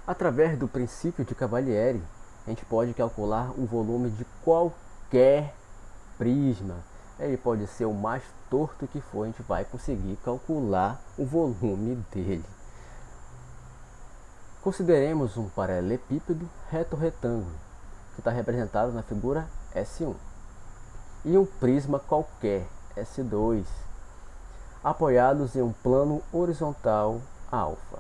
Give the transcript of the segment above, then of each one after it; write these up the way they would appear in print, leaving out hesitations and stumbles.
Através do princípio de Cavalieri, a gente pode calcular o volume de qualquer prisma. Ele pode ser o mais torto que for, a gente vai conseguir calcular o volume dele. Consideremos um paralelepípedo reto-retângulo, que está representado na figura S1, e um prisma qualquer, S2, apoiados em um plano horizontal alfa,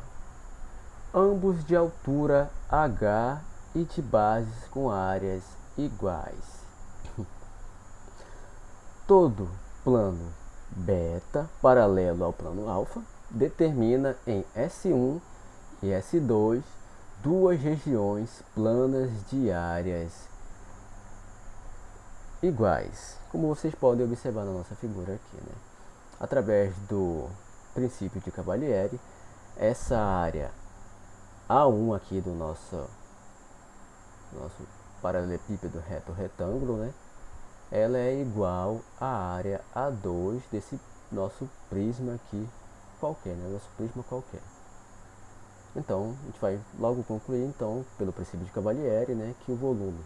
ambos de altura h e de bases com áreas iguais. Todo plano beta paralelo ao plano alfa determina em S1 e S2 duas regiões planas de áreas iguais, como vocês podem observar na nossa figura aqui, né? Através do princípio de Cavalieri, essa área A1 aqui do nosso paralelepípedo reto-retângulo, né? Ela é igual à área A2 desse nosso prisma aqui qualquer, né? Nosso prisma qualquer. Então, a gente vai logo concluir, então, pelo princípio de Cavalieri, né, que o volume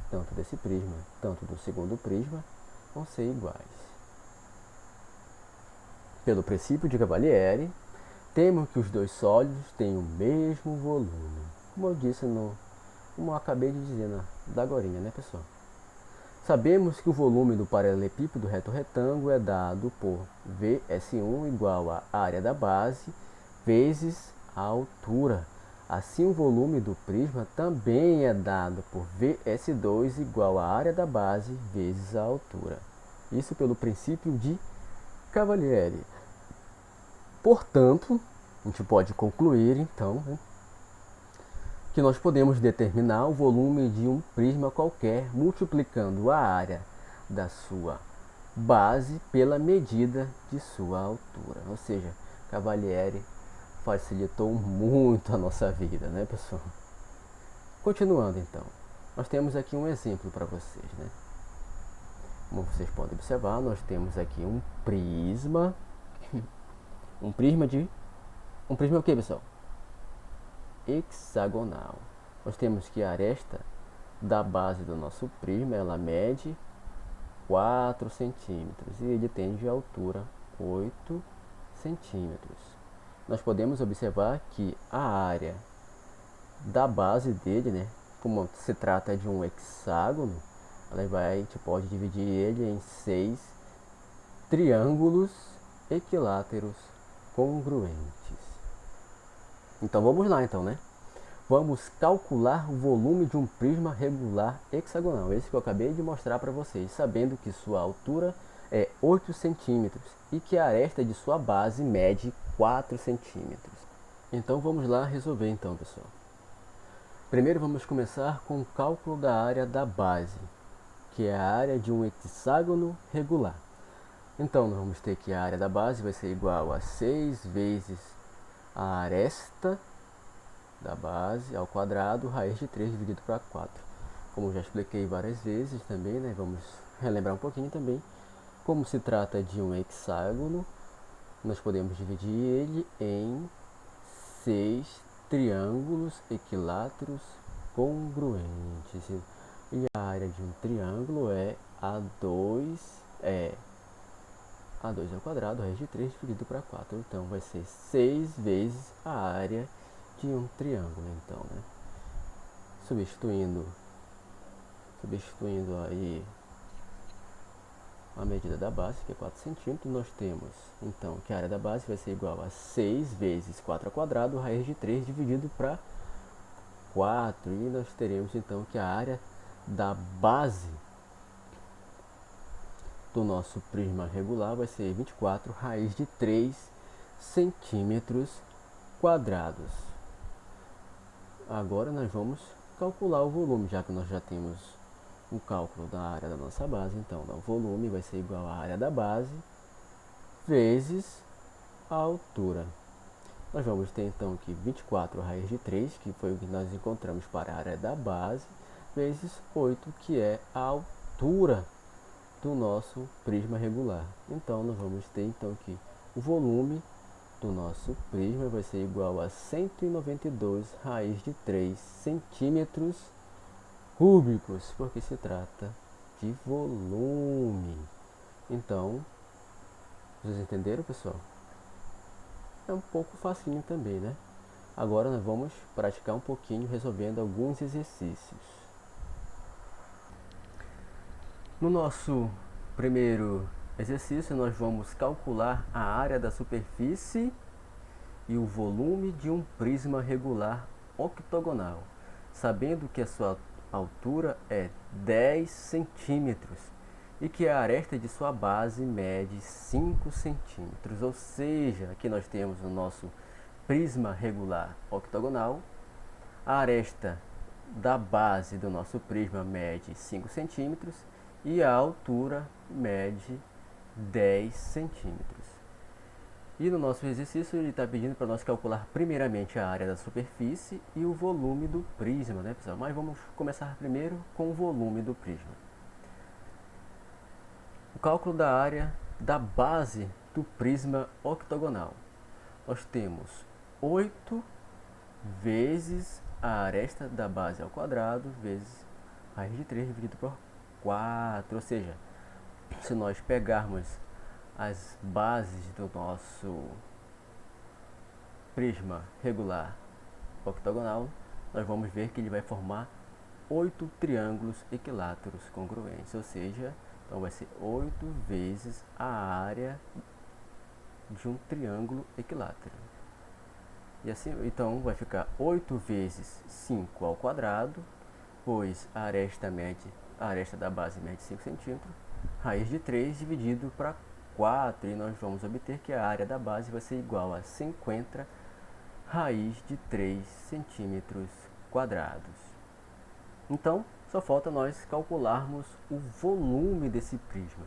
tanto desse prisma, tanto do segundo prisma, vão ser iguais. Pelo princípio de Cavalieri, temos que os dois sólidos têm o mesmo volume. Como eu disse, como eu acabei de dizer da agorinha, né, pessoal? Sabemos que o volume do paralelepípedo reto-retângulo é dado por Vs1 igual à área da base vezes a altura. Assim, o volume do prisma também é dado por Vs2 igual à área da base vezes a altura. Isso pelo princípio de Cavalieri. Portanto, a gente pode concluir, então, né, que nós podemos determinar o volume de um prisma qualquer multiplicando a área da sua base pela medida de sua altura. Ou seja, Cavalieri facilitou muito a nossa vida, né, pessoal? Continuando, então, nós temos aqui um exemplo para vocês, né? Como vocês podem observar, nós temos aqui um prisma, um prisma o que, pessoal? Hexagonal. Nós temos que a aresta da base do nosso prisma, ela mede 4 centímetros e ele tem de altura 8 centímetros. Nós podemos observar que a área da base dele, né, como se trata de um hexágono, a gente pode dividir ele em 6 triângulos equiláteros congruentes. Então vamos lá, então, né? Vamos calcular o volume de um prisma regular hexagonal, esse que eu acabei de mostrar para vocês, sabendo que sua altura é 8 centímetros e que a aresta de sua base mede 4 centímetros. Então vamos lá resolver, então, pessoal. Primeiro vamos começar com o cálculo da área da base, que é a área de um hexágono regular. Então nós vamos ter que a área da base vai ser igual a 6 vezes a aresta da base ao quadrado, raiz de 3 dividido para 4. Como já expliquei várias vezes também, né? Vamos relembrar um pouquinho também. Como se trata de um hexágono, nós podemos dividir ele em 6 triângulos equiláteros congruentes. E a área de um triângulo é A2 ao quadrado, raiz de 3 dividido para 4. Então vai ser 6 vezes a área de um triângulo, então, né? Substituindo aí a medida da base, que é 4 centímetros, nós temos, então, que a área da base vai ser igual a 6 vezes 4 ao quadrado, raiz de 3 dividido para 4. E nós teremos, então, que a área da base do nosso prisma regular vai ser 24 raiz de 3 centímetros quadrados. Agora nós vamos calcular o volume, já que nós já temos o cálculo da área da nossa base. Então, o volume vai ser igual à área da base vezes a altura. Nós vamos ter então aqui 24 raiz de 3, que foi o que nós encontramos para a área da base, vezes 8, que é a altura do nosso prisma regular. Então, nós vamos ter então aqui o volume do nosso prisma vai ser igual a 192 raiz de 3 centímetros cúbicos, porque se trata de volume. Então, vocês entenderam, pessoal? É um pouco facinho também, né? Agora nós vamos praticar um pouquinho resolvendo alguns exercícios. No nosso primeiro exercício, nós vamos calcular a área da superfície e o volume de um prisma regular octogonal, sabendo que a sua altura é 10 centímetros e que a aresta de sua base mede 5 centímetros. Ou seja, aqui nós temos o nosso prisma regular octogonal, a aresta da base do nosso prisma mede 5 centímetros e a altura mede 10 centímetros. E no nosso exercício ele está pedindo para nós calcular primeiramente a área da superfície e o volume do prisma, né, pessoal? Mas vamos começar primeiro com o volume do prisma. O cálculo da área da base do prisma octogonal. Nós temos 8 vezes a aresta da base ao quadrado vezes raiz de 3 dividido por 4. Ou seja, se nós pegarmos as bases do nosso prisma regular octogonal, nós vamos ver que ele vai formar 8 triângulos equiláteros congruentes, ou seja, então vai ser 8 vezes a área de um triângulo equilátero. E assim, então vai ficar 8 vezes 5 ao quadrado, pois a aresta da base mede 5 centímetros, raiz de 3 dividido para 4, e nós vamos obter que a área da base vai ser igual a 50 raiz de 3 centímetros quadrados. Então, só falta nós calcularmos o volume desse prisma.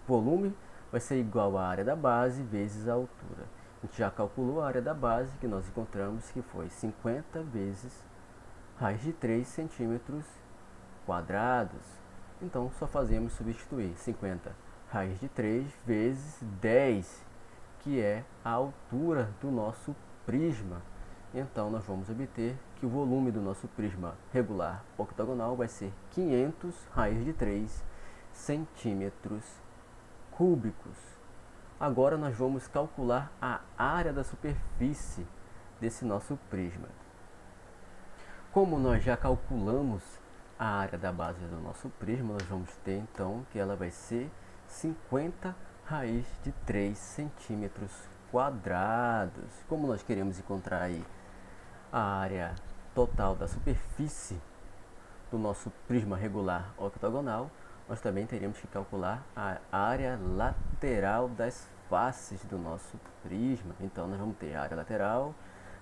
O volume vai ser igual à área da base vezes a altura. A gente já calculou a área da base, que nós encontramos que foi 50 vezes raiz de 3 centímetros quadrados. Então, só fazemos substituir 50 raiz de 3 vezes 10, que é a altura do nosso prisma. Então, nós vamos obter que o volume do nosso prisma regular octogonal vai ser 500 raiz de 3 centímetros cúbicos. Agora, nós vamos calcular a área da superfície desse nosso prisma. Como nós já calculamos a área da base do nosso prisma, nós vamos ter então que ela vai ser 50 raiz de 3 centímetros quadrados. Como nós queremos encontrar aí a área total da superfície do nosso prisma regular octogonal, nós também teríamos que calcular a área lateral das faces do nosso prisma. Então nós vamos ter a área lateral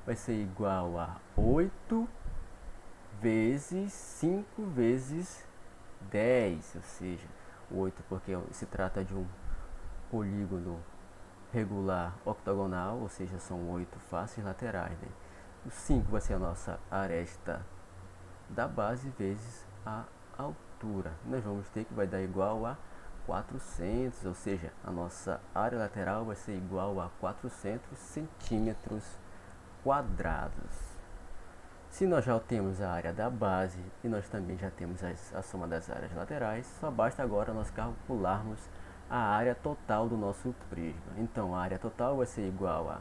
vai ser igual a 8 vezes 5 vezes 10, ou seja, 8 porque se trata de um polígono regular octogonal, ou seja, são 8 faces laterais, né? O 5 vai ser a nossa aresta da base vezes a altura. Nós vamos ter que vai dar igual a 400, ou seja, a nossa área lateral vai ser igual a 400 centímetros quadrados. Se nós já temos a área da base e nós também já temos a soma das áreas laterais, só basta agora nós calcularmos a área total do nosso prisma. Então, a área total vai ser igual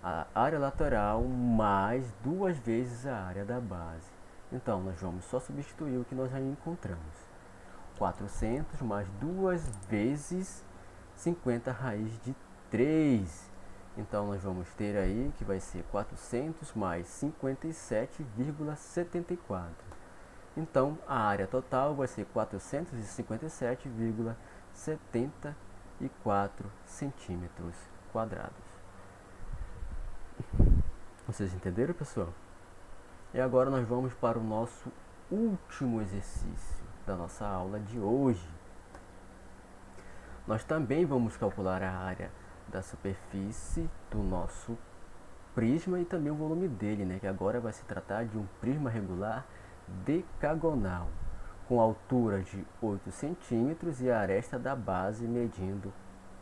a área lateral mais 2 vezes a área da base. Então, nós vamos só substituir o que nós já encontramos. 400 mais 2 vezes 50 raiz de 3. Então, nós vamos ter aí que vai ser 400 mais 57,74. Então, a área total vai ser 457,74 centímetros quadrados. Vocês entenderam, pessoal? E agora nós vamos para o nosso último exercício da nossa aula de hoje. Nós também vamos calcular a área da superfície do nosso prisma e também o volume dele, né? Que agora vai se tratar de um prisma regular decagonal, com altura de 8 centímetros e a aresta da base medindo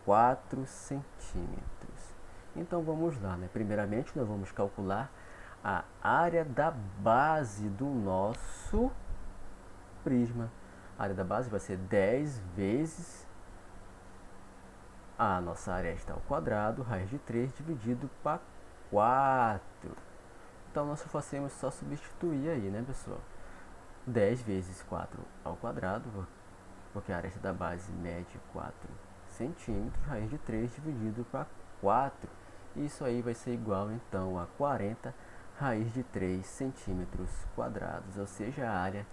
4 centímetros. Então vamos lá, né? Primeiramente nós vamos calcular a área da base do nosso prisma. A área da base vai ser 10 vezes a nossa aresta ao quadrado, raiz de 3 dividido para 4. Então nós fazemos só substituir aí, né, pessoal? 10 vezes 4 ao quadrado, porque a aresta da base mede 4 centímetros, raiz de 3 dividido para 4. Isso aí vai ser igual, então, a 40 raiz de 3 centímetros quadrados, ou seja, a área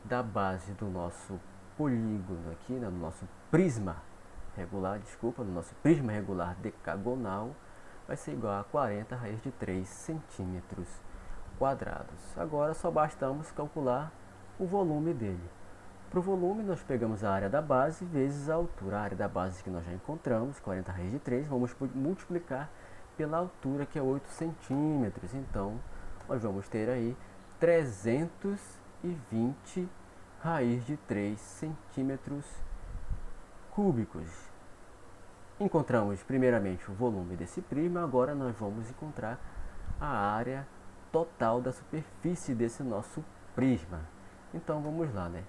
da base do nosso polígono aqui, né, do nosso prisma regular, no nosso prisma regular decagonal, vai ser igual a 40 raiz de 3 centímetros quadrados. Agora só bastamos calcular o volume dele. Para o volume, nós pegamos a área da base vezes a altura. A área da base que nós já encontramos, 40 raiz de 3, vamos multiplicar pela altura, que é 8 centímetros. Então, nós vamos ter aí 320 raiz de 3 centímetros cúbicos. Encontramos primeiramente o volume desse prisma, agora nós vamos encontrar a área total da superfície desse nosso prisma. Então vamos lá, né?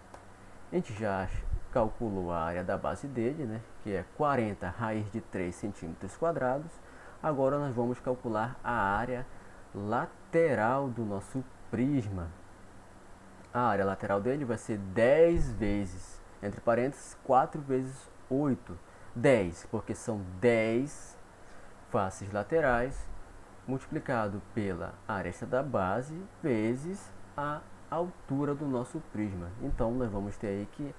A gente já calculou a área da base dele, né? Que é 40 raiz de 3 centímetros quadrados. Agora nós vamos calcular a área lateral do nosso prisma. A área lateral dele vai ser 10 vezes, entre parênteses, 4 vezes 8. 10, porque são 10 faces laterais, multiplicado pela aresta da base, vezes a altura do nosso prisma. Então, nós vamos ter aí que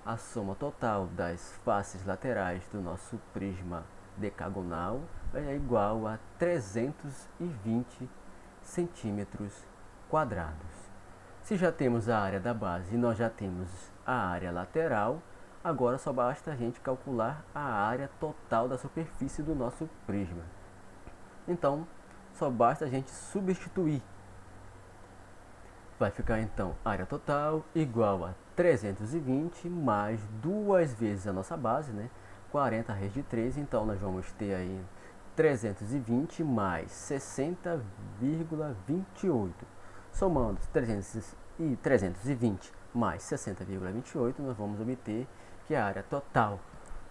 a soma total das faces laterais do nosso prisma decagonal é igual a 320 centímetros quadrados. Se já temos a área da base e nós já temos a área lateral, agora só basta a gente calcular a área total da superfície do nosso prisma. Então, só basta a gente substituir. Vai ficar então área total igual a 320 mais 2 vezes a nossa base, né? 40 raiz de 3, então nós vamos ter aí 320 mais 60,28. Somando 320 mais 60,28, nós vamos obter que a área total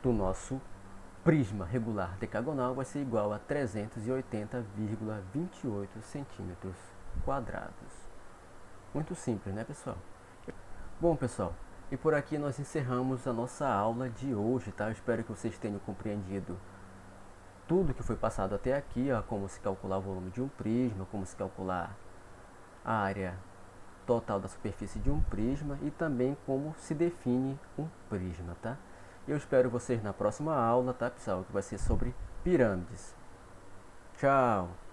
do nosso prisma regular decagonal vai ser igual a 380,28 centímetros quadrados. Muito simples, né, pessoal? Bom, pessoal, e por aqui nós encerramos a nossa aula de hoje, tá? Eu espero que vocês tenham compreendido tudo que foi passado até aqui, ó, como se calcular o volume de um prisma, como se calcular a área total da superfície de um prisma e também como se define um prisma, tá? Eu espero vocês na próxima aula, tá, pessoal? Que vai ser sobre pirâmides. Tchau!